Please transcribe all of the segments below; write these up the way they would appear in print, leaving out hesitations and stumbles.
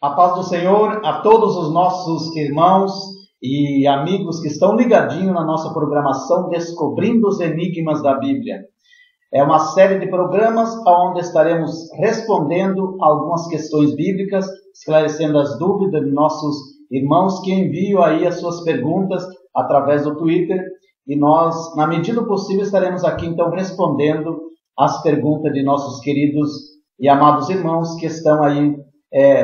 A paz do Senhor a todos os nossos irmãos e amigos que estão ligadinhos na nossa programação Descobrindo os Enigmas da Bíblia. É uma série de programas onde estaremos respondendo algumas questões bíblicas, esclarecendo as dúvidas de nossos irmãos que enviam aí as suas perguntas através do Twitter. E nós, na medida do possível, estaremos aqui então respondendo as perguntas de nossos queridos e amados irmãos que estão aí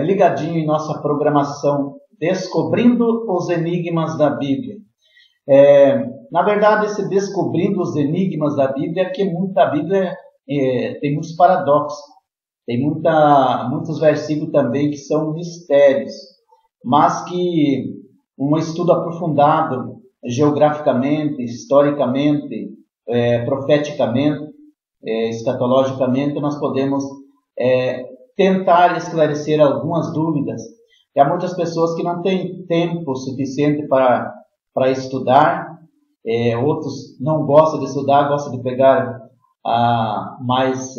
ligadinho em nossa programação Descobrindo os Enigmas da Bíblia. Na verdade, esse Descobrindo os Enigmas da Bíblia é que a Bíblia tem muitos paradoxos, tem muitos versículos também que são mistérios, mas que um estudo aprofundado geograficamente, historicamente, profeticamente, escatologicamente, nós podemos tentar esclarecer algumas dúvidas. Há muitas pessoas que não têm tempo suficiente para estudar, outros não gostam de estudar, gostam de pegar mais,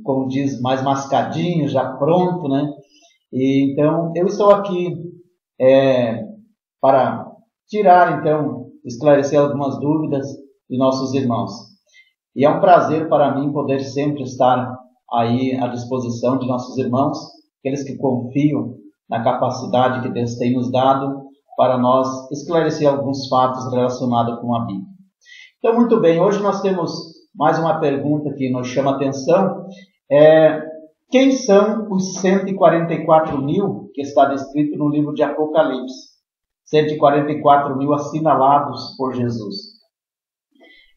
como diz, mais mascadinho, já pronto, né? E, então, eu estou aqui para tirar, então, esclarecer algumas dúvidas de nossos irmãos. E é um prazer para mim poder sempre estar aí à disposição de nossos irmãos, aqueles que confiam na capacidade que Deus tem nos dado para nós esclarecer alguns fatos relacionados com a Bíblia. Então, muito bem, hoje nós temos mais uma pergunta que nos chama a atenção. Quem são os 144 mil que está descrito no livro de Apocalipse? 144 mil assinalados por Jesus.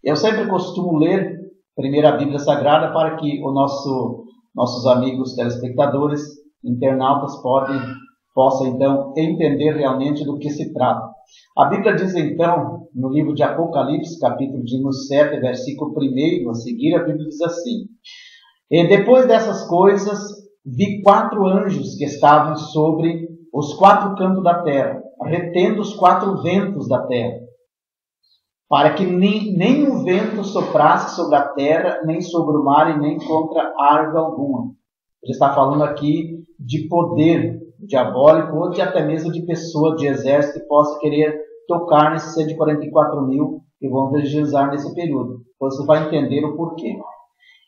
Eu sempre costumo ler primeiro a Bíblia Sagrada para que nossos amigos telespectadores, internautas, possam então entender realmente do que se trata. A Bíblia diz então, no livro de Apocalipse, capítulo de 7, versículo 1, a seguir, a Bíblia diz assim: E depois dessas coisas, vi 4 anjos que estavam sobre os 4 cantos da terra, retendo os 4 ventos da terra, para que nem o vento soprasse sobre a terra, nem sobre o mar, e nem contra árvore alguma. Ele está falando aqui de poder diabólico, ou de até mesmo de pessoa, de exército, que possa querer tocar nesses 144 mil que vão evangelizar nesse período. Você vai entender o porquê.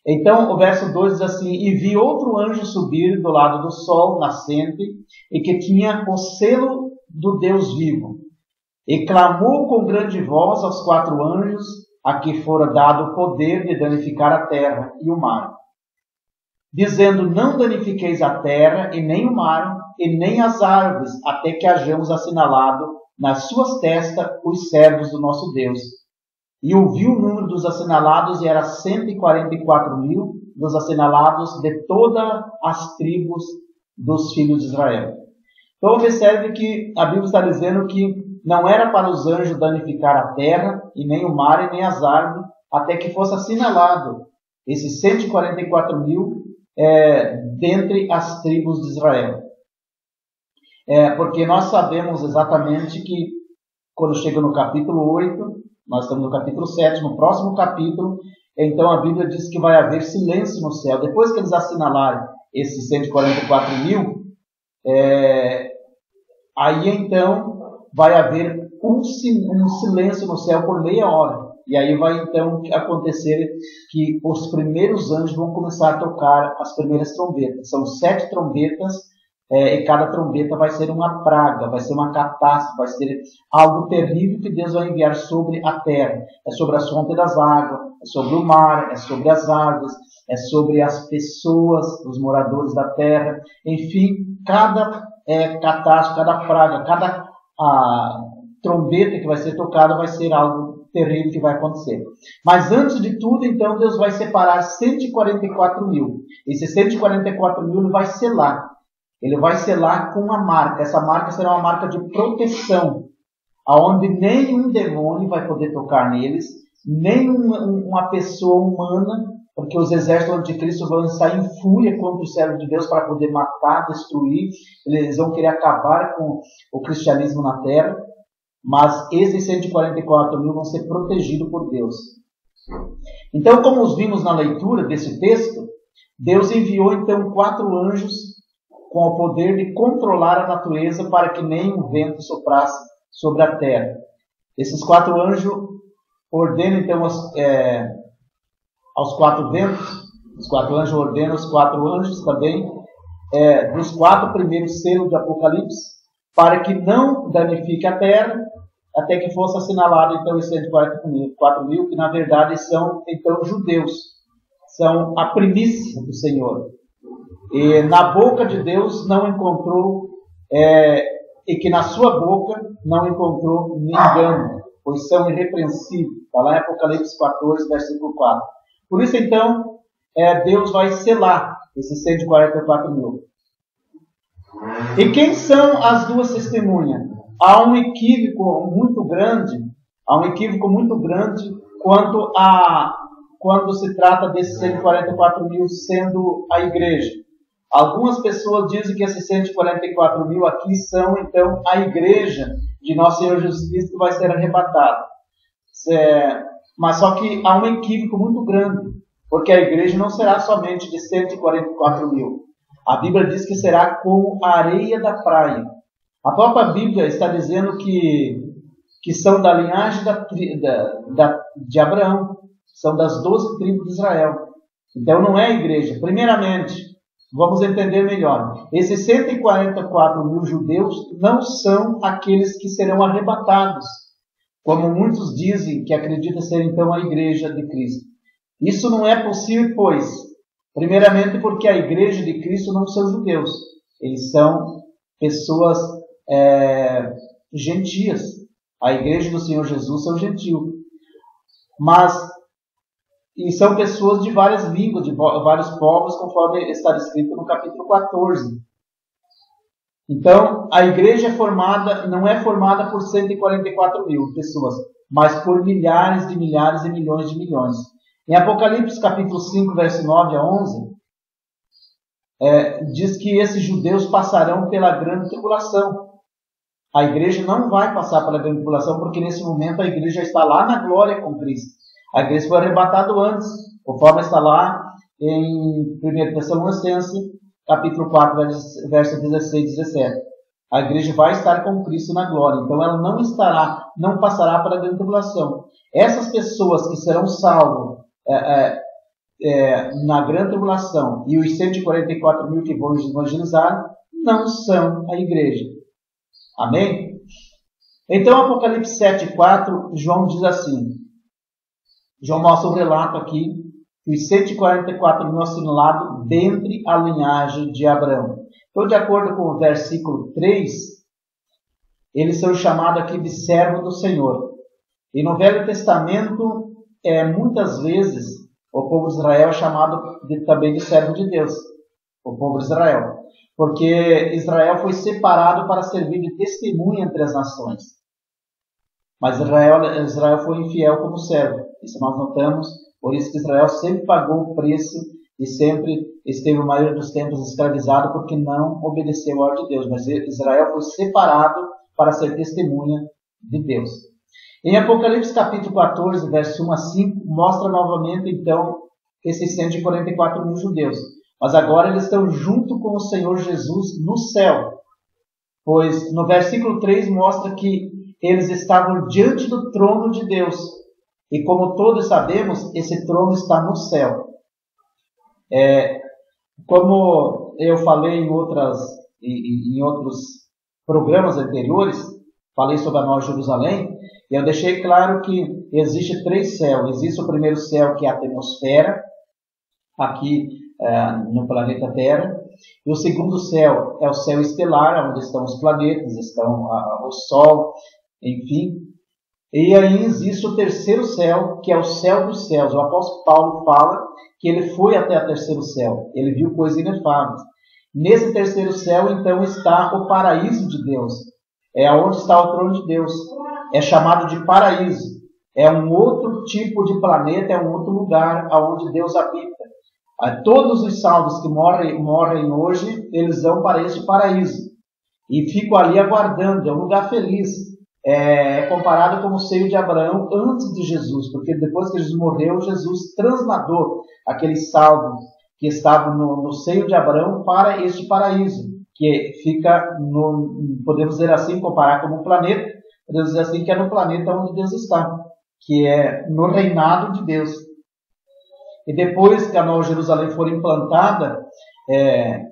Então, o verso 2 diz assim: E vi outro anjo subir do lado do sol nascente, e que tinha o selo do Deus vivo. E clamou com grande voz aos 4 anjos, a que fora dado o poder de danificar a terra e o mar, dizendo: Não danifiqueis a terra e nem o mar, e nem as árvores, até que hajamos assinalado nas suas testas os servos do nosso Deus. E ouviu o número dos assinalados, e era 144 mil dos assinalados de todas as tribos dos filhos de Israel. Então observe que a Bíblia está dizendo que não era para os anjos danificar a terra, e nem o mar, e nem as árvores, até que fosse assinalado esses 144 mil dentre as tribos de Israel. Porque nós sabemos exatamente que, quando chega no capítulo 8, nós estamos no capítulo 7, no próximo capítulo, então a Bíblia diz que vai haver silêncio no céu. Depois que eles assinalarem esses 144 mil, aí então vai haver um silêncio no céu por meia hora. E aí vai então acontecer que os primeiros anjos vão começar a tocar as primeiras trombetas. São 7 trombetas, e cada trombeta vai ser uma praga, vai ser uma catástrofe, vai ser algo terrível que Deus vai enviar sobre a terra. É sobre as fontes das águas, é sobre o mar, é sobre as árvores, é sobre as pessoas, os moradores da terra. Enfim, cada catástrofe, cada praga, cada trombeta que vai ser tocada vai ser algo terrível que vai acontecer. Mas antes de tudo, então, Deus vai separar 144 mil. Esse 144 mil ele vai selar. Ele vai selar com uma marca. Essa marca será uma marca de proteção, aonde nenhum demônio vai poder tocar neles, nem uma pessoa humana, porque os exércitos do anticristo vão estar em fúria contra os servos de Deus para poder matar, destruir. Eles vão querer acabar com o cristianismo na terra. Mas esses 144 mil vão ser protegidos por Deus. Então, como vimos na leitura desse texto, Deus enviou então 4 anjos com o poder de controlar a natureza para que nem um vento soprasse sobre a terra. Esses 4 anjos ordenam então aos 4 ventos, os 4 anjos ordenam os 4 anjos também, dos 4 primeiros selos de Apocalipse, para que não danifique a terra, até que fosse assinalado então os 144 mil, que na verdade são então judeus, são a primícia do Senhor. E na boca de Deus não encontrou, e que na sua boca não encontrou engano, pois são irrepreensíveis. Está lá em Apocalipse 14, versículo 4. Por isso então, Deus vai selar esses 144 mil. E quem são as duas testemunhas? Há um equívoco muito grande quando se trata desses 144 mil sendo a igreja. Algumas pessoas dizem que esses 144 mil aqui são, então, a igreja de nosso Senhor Jesus Cristo que vai ser arrebatada. Mas só que há um equívoco muito grande, porque a igreja não será somente de 144 mil. A Bíblia diz que será como a areia da praia. A própria Bíblia está dizendo que são da linhagem de Abraão, são das 12 tribos de Israel. Então não é a igreja. Primeiramente, vamos entender melhor. Esses 144 mil judeus não são aqueles que serão arrebatados, como muitos dizem que acreditam ser então a igreja de Cristo. Isso não é possível, pois, primeiramente porque a igreja de Cristo não são judeus. Eles são pessoas gentias. A igreja do Senhor Jesus são gentios. E são pessoas de várias línguas, de vários povos, conforme está descrito no capítulo 14. Então, a igreja não é formada por 144 mil pessoas, mas por milhares de milhares e milhões de milhões. Em Apocalipse capítulo 5, verso 9 a 11, diz que esses judeus passarão pela grande tribulação. A igreja não vai passar pela grande tribulação, porque nesse momento a igreja está lá na glória com Cristo. A igreja foi arrebatada antes, conforme está lá em 1 Tessalonicenses, capítulo 4, verso 16 e 17. A igreja vai estar com Cristo na glória, então ela não passará pela grande tribulação. Essas pessoas que serão salvas na grande tribulação e os 144 mil que vão evangelizar não são a igreja. Amém? Então, Apocalipse 7,4, João diz assim, João mostra um relato aqui, que os 144 mil assinalados dentre a linhagem de Abraão. Então, de acordo com o versículo 3, eles são chamados aqui de servo do Senhor. E no Velho Testamento, muitas vezes, o povo de Israel é chamado também de servo de Deus. O povo de Israel. Porque Israel foi separado para servir de testemunha entre as nações. Mas Israel foi infiel como servo. Isso nós notamos. Por isso que Israel sempre pagou o preço e sempre esteve, a maioria dos tempos, escravizado porque não obedeceu a ordem de Deus. Mas Israel foi separado para ser testemunha de Deus. Em Apocalipse capítulo 14, verso 1 a 5, mostra novamente, então, esses 144 mil judeus. Mas agora eles estão junto com o Senhor Jesus no céu. Pois no versículo 3 mostra que eles estavam diante do trono de Deus. E como todos sabemos, esse trono está no céu. Como eu falei em outros programas anteriores, falei sobre a Nova Jerusalém, e eu deixei claro que existe 3 céus. Existe o primeiro céu, que é a atmosfera, aqui no planeta Terra. E o segundo céu é o céu estelar, onde estão os planetas, estão o Sol, enfim. E aí existe o terceiro céu, que é o céu dos céus. O apóstolo Paulo fala que ele foi até o terceiro céu. Ele viu coisas inefáveis. Nesse terceiro céu, então, está o paraíso de Deus. É onde está o trono de Deus. É chamado de paraíso. É um outro tipo de planeta, é um outro lugar onde Deus habita. Todos os salvos que morrem hoje, eles vão para esse paraíso. E ficam ali aguardando. É um lugar feliz. É comparado com o seio de Abraão antes de Jesus, porque depois que Jesus morreu, Jesus transladou aqueles salvos que estavam no seio de Abraão para este paraíso. que fica podemos dizer assim, comparar como um planeta, podemos dizer assim que é no planeta onde Deus está, que é no reinado de Deus. E depois que a Nova Jerusalém for implantada,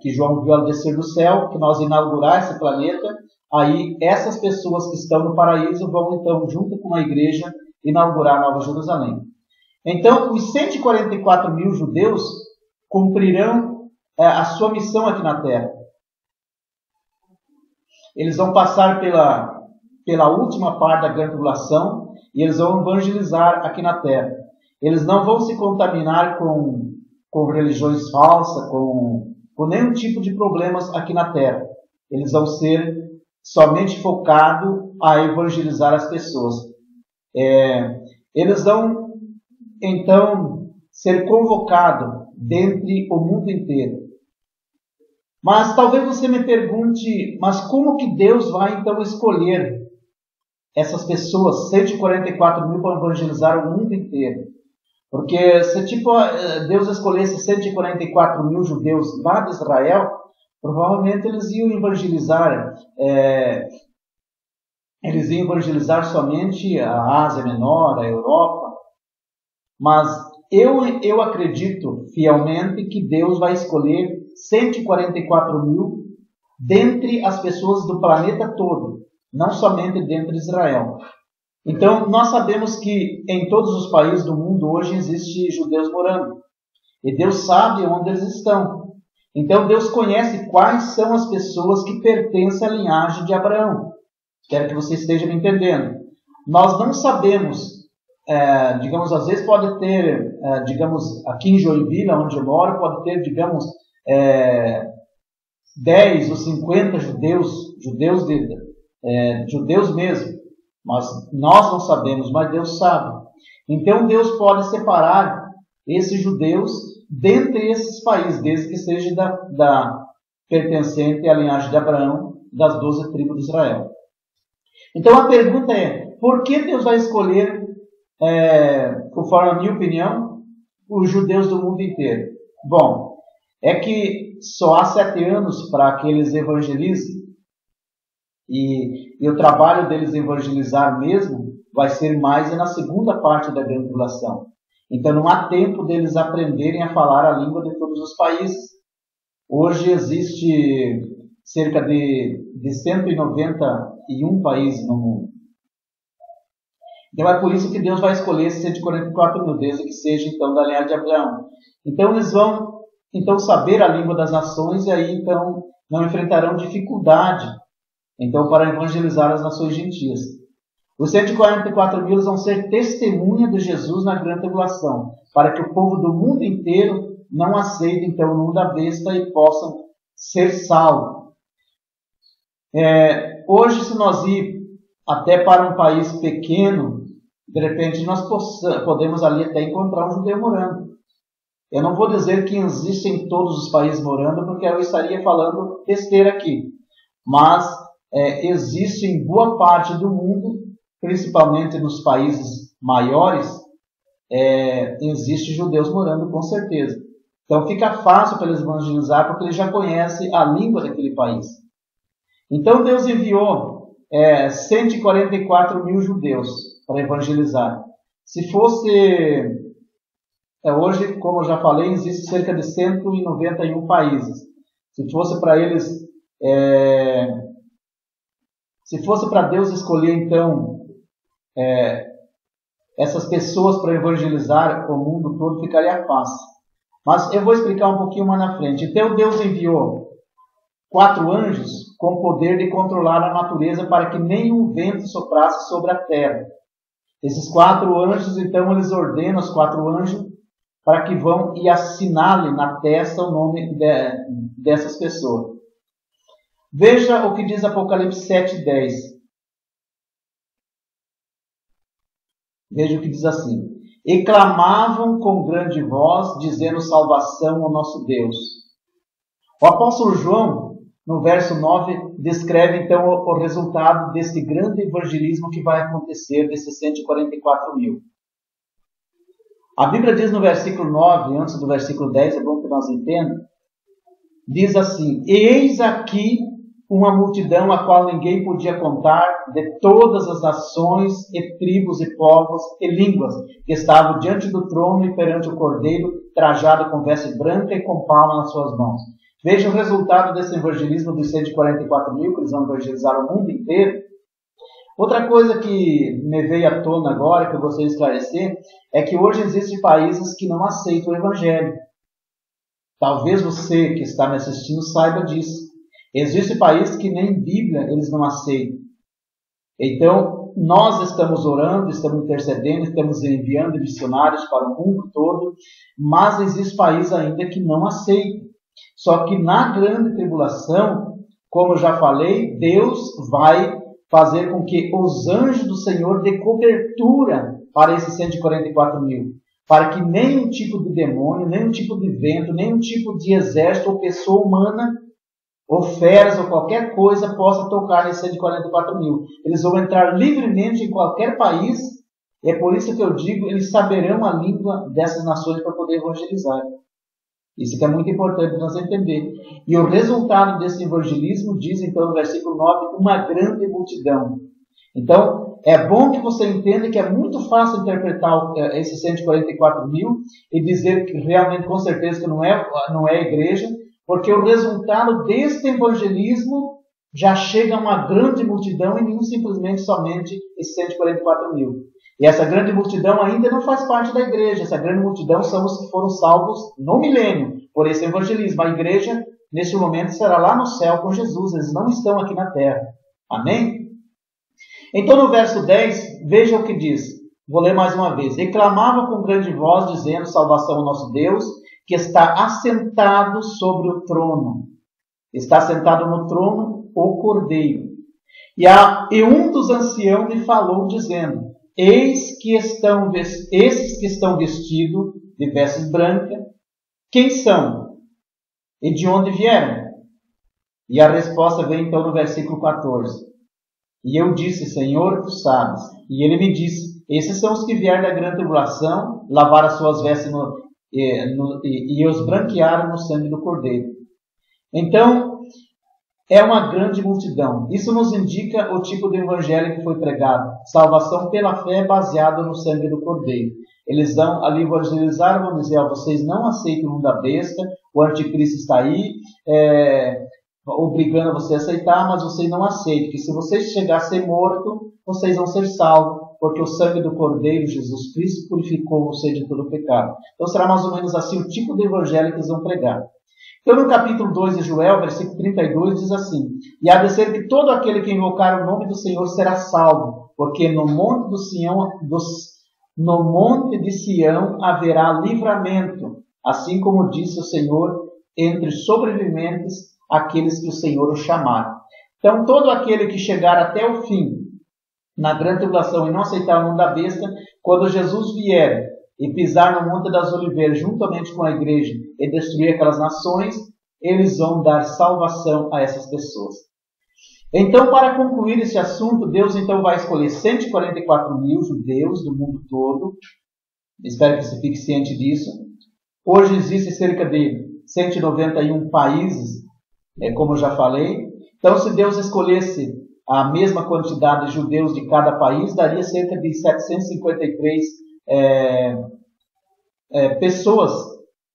que João viu ela descer do céu, que nós inaugurar esse planeta, aí essas pessoas que estão no paraíso vão então, junto com a igreja, inaugurar a Nova Jerusalém. Então, os 144 mil judeus cumprirão a sua missão aqui na Terra. Eles vão passar pela última parte da grande tribulação e eles vão evangelizar aqui na Terra. Eles não vão se contaminar com religiões falsas, com nenhum tipo de problemas aqui na Terra. Eles vão ser somente focados a evangelizar as pessoas. Eles vão, então, ser convocados dentre o mundo inteiro. Mas talvez você me pergunte, mas como que Deus vai, então, escolher essas pessoas, 144 mil, para evangelizar o mundo inteiro? Porque se Deus escolhesse 144 mil judeus lá de Israel, provavelmente eles iam evangelizar somente a Ásia Menor, a Europa. Mas eu acredito fielmente que Deus vai escolher 144 mil dentre as pessoas do planeta todo, não somente dentro de Israel. Então, nós sabemos que em todos os países do mundo hoje existem judeus morando. E Deus sabe onde eles estão. Então, Deus conhece quais são as pessoas que pertencem à linhagem de Abraão. Espero que você esteja me entendendo. Nós não sabemos, às vezes pode ter, aqui em Joinville, onde eu moro, pode ter, 10 ou 50 judeus mesmo. Mas nós não sabemos, mas Deus sabe. Então Deus pode separar esses judeus dentre esses países, desde que seja pertencente à linhagem de Abraão, das 12 tribos de Israel. Então a pergunta é, por que Deus vai escolher, conforme a minha opinião, os judeus do mundo inteiro? Bom, é que só há 7 anos para que eles evangelizem. E o trabalho deles evangelizar mesmo vai ser mais na segunda parte da grande tribulação. Então não há tempo deles aprenderem a falar a língua de todos os países. Hoje existe cerca de 191 países no mundo. Então é por isso que Deus vai escolher esses 144 mil, desde que seja então da linhagem de Abraão. Então eles vão saber a língua das nações e aí então não enfrentarão dificuldade para evangelizar as nações gentias. Os 144 mil vão ser testemunha de Jesus na grande tribulação, para que o povo do mundo inteiro não aceite então o nome da besta e possam ser salvos. Hoje, se nós ir até para um país pequeno, de repente nós podemos ali até encontrar um judeu morando. Eu não vou dizer que existe em todos os países morando, porque eu estaria falando besteira aqui. Mas existe em boa parte do mundo, principalmente nos países maiores, existe judeus morando com certeza. Então fica fácil para eles evangelizar, porque eles já conhecem a língua daquele país. Então Deus enviou 144 mil judeus para evangelizar. Se fosse... hoje, como eu já falei, existe cerca de 191 países. Se fosse para eles... se fosse para Deus escolher, então, essas pessoas para evangelizar o mundo todo, ficaria fácil. Mas eu vou explicar um pouquinho mais na frente. Então, Deus enviou 4 anjos com poder de controlar a natureza para que nenhum vento soprasse sobre a terra. Esses 4 anjos, então, eles ordenam os 4 anjos para que vão e assinalem na testa o nome dessas pessoas. Veja o que diz Apocalipse 7:10. Veja o que diz assim. E clamavam com grande voz, dizendo salvação ao nosso Deus. O apóstolo João, no verso 9, descreve então o resultado desse grande evangelismo que vai acontecer, desses 144 mil. A Bíblia diz no versículo 9, antes do versículo 10, é bom que nós entendamos, diz assim: eis aqui uma multidão a qual ninguém podia contar, de todas as nações e tribos e povos e línguas, que estavam diante do trono e perante o Cordeiro, trajado com veste branca e com palma nas suas mãos. Veja o resultado desse evangelismo dos 144 mil, que eles vão evangelizar o mundo inteiro. Outra coisa que me veio à tona agora, que eu gostaria de esclarecer, é que hoje existem países que não aceitam o evangelho. Talvez você que está me assistindo saiba disso. Existem países que nem Bíblia eles não aceitam. Então, nós estamos orando, estamos intercedendo, estamos enviando missionários para o mundo todo, mas existem países ainda que não aceitam. Só que na grande tribulação, como eu já falei, Deus vai fazer com que os anjos do Senhor dê cobertura para esses 144 mil. Para que nenhum tipo de demônio, nenhum tipo de vento, nenhum tipo de exército ou pessoa humana, ou feras, ou qualquer coisa possa tocar nesses 144 mil. Eles vão entrar livremente em qualquer país, e é por isso que eu digo, eles saberão a língua dessas nações para poder evangelizar. Isso que é muito importante nós entender. E o resultado desse evangelismo diz, então, no versículo 9, uma grande multidão. Então, é bom que você entenda que é muito fácil interpretar esses 144 mil e dizer que realmente, com certeza, que não é a igreja, porque o resultado deste evangelismo já chega a uma grande multidão e não simplesmente somente esses 144 mil. E essa grande multidão ainda não faz parte da igreja. Essa grande multidão são os que foram salvos no milênio por esse evangelismo. A igreja, neste momento, será lá no céu com Jesus. Eles não estão aqui na terra. Amém? Então, no verso 10, veja o que diz. Vou ler mais uma vez. E clamava com grande voz, dizendo: salvação ao nosso Deus, que está assentado sobre o trono. Está assentado no trono o Cordeiro. E um dos anciãos me falou, dizendo: eis que esses que estão vestidos de vestes brancas, quem são? E de onde vieram? E a resposta vem então no versículo 14. E eu disse: Senhor, tu sabes. E ele me disse: esses são os que vieram da grande tribulação, lavaram as suas vestes e os branquearam no sangue do Cordeiro. Então, é uma grande multidão. Isso nos indica o tipo de evangelho que foi pregado. Salvação pela fé baseada no sangue do Cordeiro. Eles vão ali evangelizar, vão dizer: vocês não aceitam o mundo da besta, o anticristo está aí, obrigando você a aceitar, mas vocês não aceitam, que se vocês chegar a ser morto, vocês vão ser salvos, porque o sangue do Cordeiro, Jesus Cristo, purificou você de todo o pecado. Então será mais ou menos assim o tipo de evangelho que eles vão pregar. Então no capítulo 2 de Joel, versículo 32, diz assim: e há de ser que todo aquele que invocar o nome do Senhor será salvo, porque no monte de Sião haverá livramento, assim como disse o Senhor, entre sobreviventes, aqueles que o Senhor o chamar. Então todo aquele que chegar até o fim, na grande tribulação, e não aceitar o nome da besta, quando Jesus vier e pisar no Monte das Oliveiras, juntamente com a igreja, e destruir aquelas nações, eles vão dar salvação a essas pessoas. Então, para concluir esse assunto, Deus então vai escolher 144 mil judeus do mundo todo. Espero que você fique ciente disso. Hoje existem cerca de 191 países, como eu já falei. Então, se Deus escolhesse a mesma quantidade de judeus de cada país, daria cerca de 753 pessoas,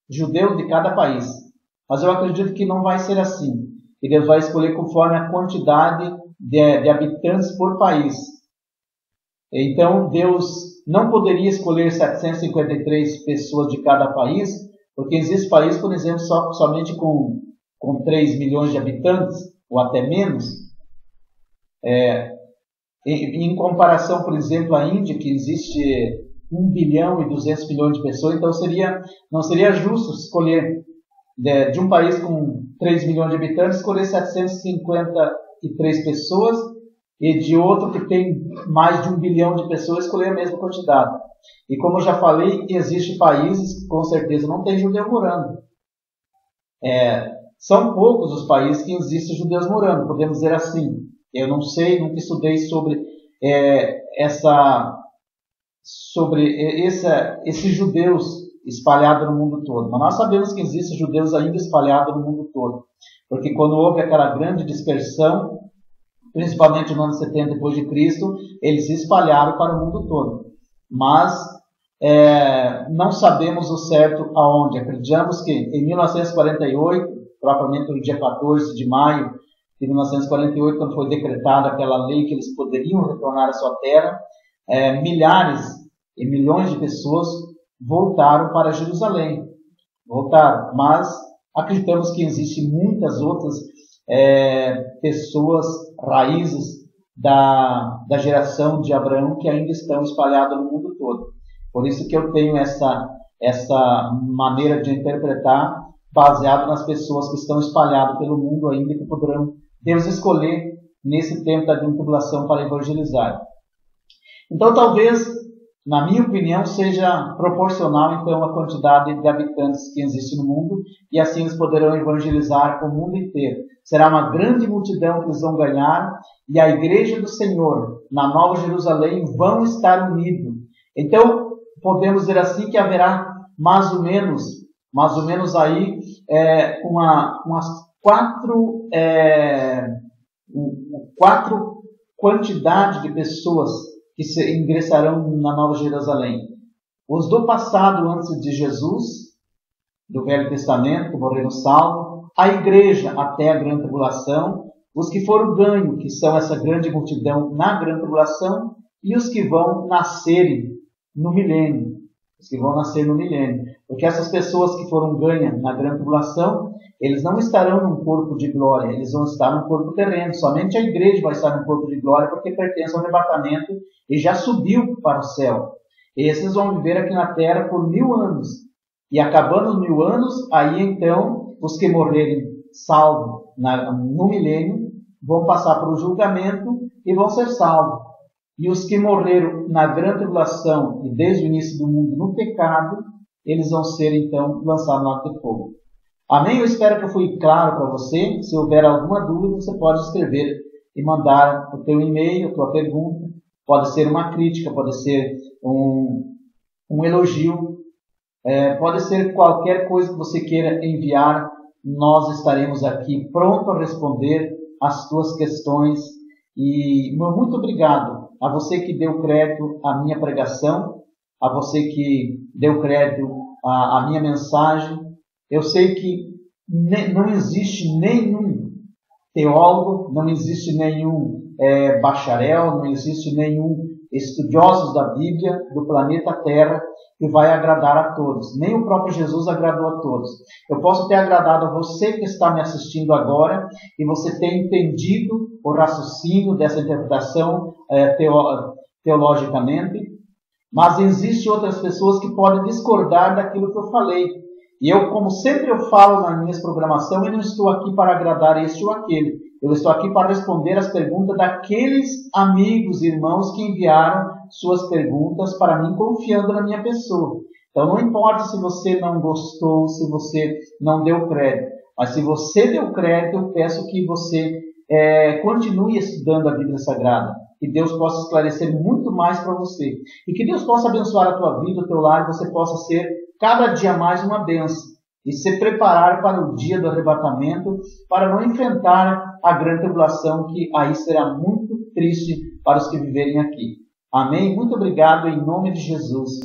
judeus de cada país. Mas eu acredito que não vai ser assim. E Deus vai escolher conforme a quantidade de habitantes por país. Então Deus não poderia escolher 753 pessoas de cada país, porque existe país, por exemplo, somente com 3 milhões de habitantes, ou até menos. Em comparação, por exemplo, à Índia, que existe 1 bilhão e 200 milhões de pessoas, então não seria justo escolher de um país com 3 milhões de habitantes, escolher 753 pessoas, e de outro que tem mais de 1 bilhão de pessoas, escolher a mesma quantidade. E como eu já falei, existem países que com certeza não tem judeu morando. São poucos os países que existem judeus morando, podemos dizer assim. Eu não sei, nunca estudei sobre esses judeus espalhados no mundo todo. Mas nós sabemos que existem judeus ainda espalhados no mundo todo. Porque quando houve aquela grande dispersão, principalmente no ano 70 depois de Cristo, eles se espalharam para o mundo todo. Mas não sabemos o certo aonde. Acreditamos que em 1948, propriamente no dia 14 de maio de 1948, quando foi decretada aquela lei que eles poderiam retornar à sua terra, milhares e milhões de pessoas voltaram para Jerusalém. Voltaram, mas acreditamos que existem muitas outras pessoas, raízes da geração de Abraão que ainda estão espalhadas no mundo todo. Por isso que eu tenho essa maneira de interpretar baseado nas pessoas que estão espalhadas pelo mundo ainda que poderão Deus escolher nesse tempo da tribulação para evangelizar. Então talvez, na minha opinião, seja proporcional então a quantidade de habitantes que existe no mundo e assim eles poderão evangelizar o mundo inteiro. Será uma grande multidão que eles vão ganhar e a igreja do Senhor na Nova Jerusalém vão estar unidos. Então podemos dizer assim que haverá mais ou menos aí umas quatro quantidades de pessoas que ingressarão na Nova Jerusalém. Os do passado, antes de Jesus, do Velho Testamento, que morreram salvos, a igreja até a grande tribulação, os que foram ganhos, que são essa grande multidão na grande tribulação, e os que vão nascerem no milênio. Os que vão nascer no milênio. Porque essas pessoas que foram ganhas na grande tribulação, eles não estarão num corpo de glória, eles vão estar num corpo terreno. Somente a igreja vai estar num corpo de glória porque pertence ao arrebatamento e já subiu para o céu. Esses vão viver aqui na terra por 1000 anos. E acabando os 1000 anos, aí então, os que morrerem salvos no milênio, vão passar para o julgamento e vão ser salvos. E os que morreram na grande tribulação e desde o início do mundo no pecado, eles vão ser então lançados no lago de fogo. Amém? Eu espero que eu fui claro para você. Se houver alguma dúvida, você pode escrever e mandar o teu e-mail, a tua pergunta. Pode ser uma crítica, pode ser um elogio, pode ser qualquer coisa que você queira enviar. Nós estaremos aqui pronto a responder as tuas questões. E muito obrigado a você que deu crédito à minha pregação, a você que deu crédito à minha mensagem. Eu sei que não existe nenhum teólogo, não existe nenhum bacharel, não existe nenhum estudioso da Bíblia, do planeta Terra, que vai agradar a todos. Nem o próprio Jesus agradou a todos. Eu posso ter agradado a você que está me assistindo agora e você tem entendido o raciocínio dessa interpretação teologicamente, mas existem outras pessoas que podem discordar daquilo que eu falei. E eu, como sempre eu falo na minha programação, eu não estou aqui para agradar este ou aquele. Eu estou aqui para responder as perguntas daqueles amigos, irmãos que enviaram suas perguntas para mim, confiando na minha pessoa. Então não importa se você não gostou, se você não deu crédito. Mas se você deu crédito, eu peço que você continue estudando a Bíblia Sagrada. Que Deus possa esclarecer muito mais para você. E que Deus possa abençoar a tua vida, o teu lar, e você possa ser cada dia mais uma bênção. E se preparar para o dia do arrebatamento, para não enfrentar a grande tribulação, que aí será muito triste para os que viverem aqui. Amém? Muito obrigado em nome de Jesus.